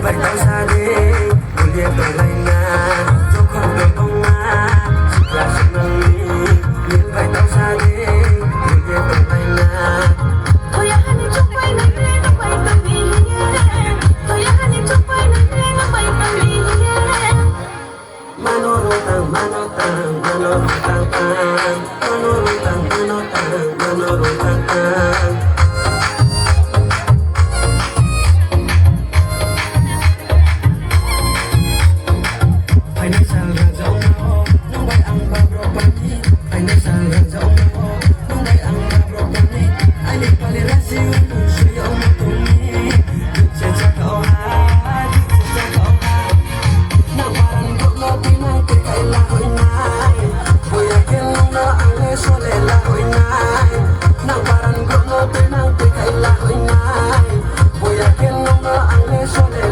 vậy tao xa đi buồn điên tôi lay na dẫu không được bóng ma chỉ là sự nâng ly miễn vậy tao xa đi buồn điên tôi lay na tôiอยากให้ทุกไปในเรื่องต้องไปตรงนี้tôiอยากให้ทุกไปในเรื่องต้องไปตรงนี้ manotang manotang manotang manotang manotang manotang phải nói sao là giọng nó bay ăn bao rô bắn đi phải nói sao là giọng nó bay ăn bao rô bắn đi ai đi qua liền ra siêu suy ông một tụi mi chết cha cậu ha chết cha cậu ha nang parang kok lo tinang kay la hoy nai kuya ken no ang eso le la hoy nai nang parang kok lo tinang kay la hoy nai kuya ken no ang eso le